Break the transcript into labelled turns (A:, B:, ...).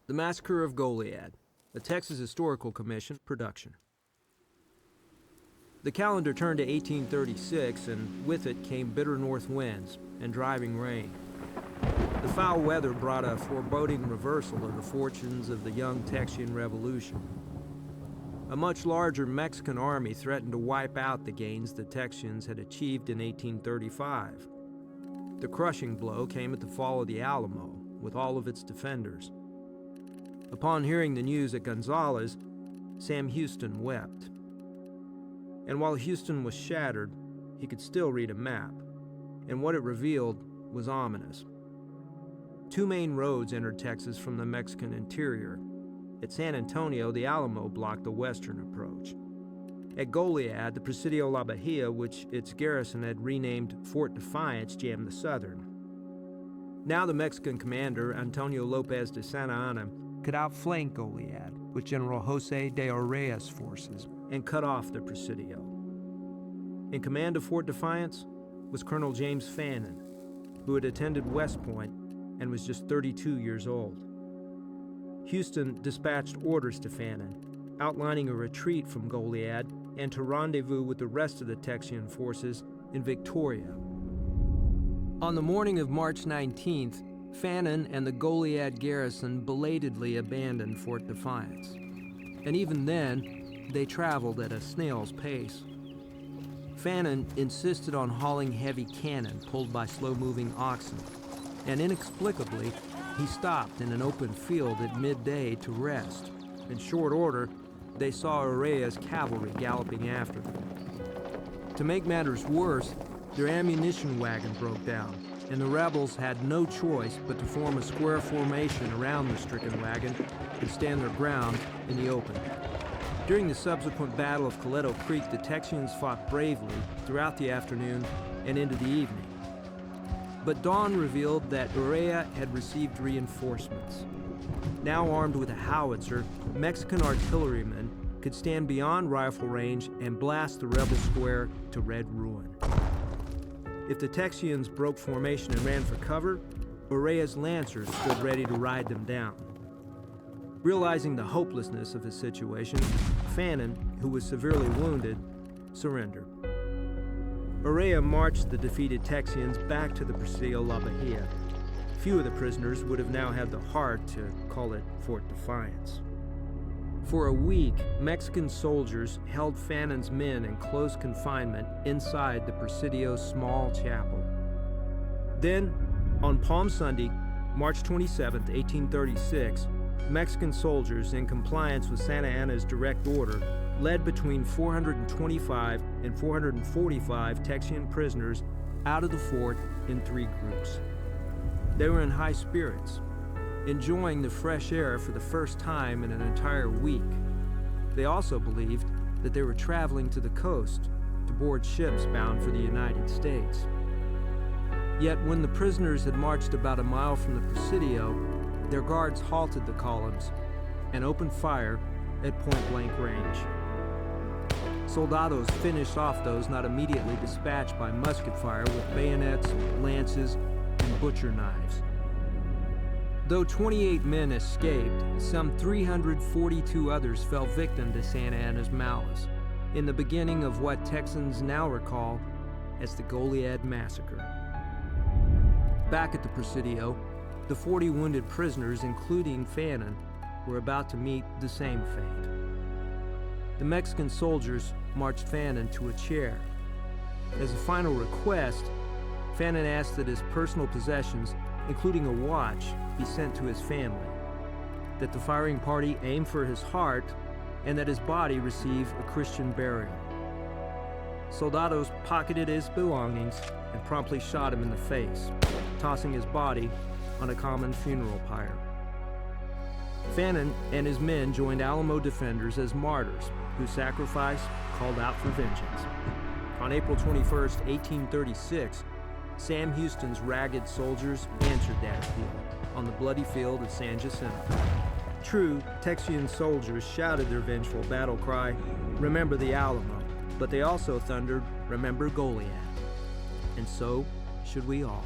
A: The Massacre of Goliad, a Texas Historical Commission production. The calendar turned to 1836, and with it came bitter north winds and driving rain. The foul weather brought a foreboding reversal of the fortunes of the young Texian Revolution. A much larger Mexican army threatened to wipe out the gains the Texians had achieved in 1835. The crushing blow came at the fall of the Alamo, with all of its defenders. Upon hearing the news at Gonzales, Sam Houston wept. And while Houston was shattered, he could still read a map, and what it revealed was ominous. Two main roads entered Texas from the Mexican interior. At San Antonio, the Alamo blocked the western approach. At Goliad, the Presidio La Bahía, which its garrison had renamed Fort Defiance, jammed the southern. Now the Mexican commander, Antonio Lopez de Santa Anna, could outflank Goliad with General José de Urrea's forces and cut off the Presidio. In command of Fort Defiance was Colonel James Fannin, who had attended West Point and was just 32 years old. Houston dispatched orders to Fannin, outlining a retreat from Goliad and to rendezvous with the rest of the Texian forces in Victoria. On the morning of March 19th, Fannin and the Goliad garrison belatedly abandoned Fort Defiance. And even then, they traveled at a snail's pace. Fannin insisted on hauling heavy cannon pulled by slow-moving oxen, and inexplicably, he stopped in an open field at midday to rest. In short order, they saw Urrea's cavalry galloping after them. To make matters worse, their ammunition wagon broke down, and the rebels had no choice but to form a square formation around the stricken wagon and stand their ground in the open. During the subsequent Battle of Coleto Creek, the Texians fought bravely throughout the afternoon and into the evening. But dawn revealed that Urrea had received reinforcements. Now armed with a howitzer, Mexican artillerymen could stand beyond rifle range and blast the rebel square to red ruin. If the Texians broke formation and ran for cover, Urrea's lancers stood ready to ride them down. Realizing the hopelessness of his situation, Fannin, who was severely wounded, surrendered. Urrea marched the defeated Texians back to the Presidio La Bahía. Few of the prisoners would have now had the heart to call it Fort Defiance. For a week, Mexican soldiers held Fannin's men in close confinement inside the Presidio's small chapel. Then, on Palm Sunday, March 27, 1836, Mexican soldiers, in compliance with Santa Anna's direct order, led between 425 and 445 Texian prisoners out of the fort in 3 groups. They were in high spirits, enjoying the fresh air for the first time in an entire week. They also believed that they were traveling to the coast to board ships bound for the United States. Yet when the prisoners had marched about a mile from the Presidio, their guards halted the columns and opened fire at point-blank range. Soldados finished off those not immediately dispatched by musket fire with bayonets, lances, and butcher knives. Though 28 men escaped, some 342 others fell victim to Santa Anna's malice in the beginning of what Texans now recall as the Goliad Massacre. Back at the Presidio, the 40 wounded prisoners, including Fannin, were about to meet the same fate. The Mexican soldiers marched Fannin to a chair. As a final request, Fannin asked that his personal possessions, including a watch, be sent to his family, that the firing party aim for his heart, and that his body receive a Christian burial. Soldados pocketed his belongings and promptly shot him in the face, tossing his body on a common funeral pyre. Fannin and his men joined Alamo defenders as martyrs, whose sacrifice called out for vengeance. On April 21st, 1836, Sam Houston's ragged soldiers answered that appeal on the bloody field of San Jacinto. True, Texian soldiers shouted their vengeful battle cry, "Remember the Alamo," but they also thundered, "Remember Goliad." And so should we all.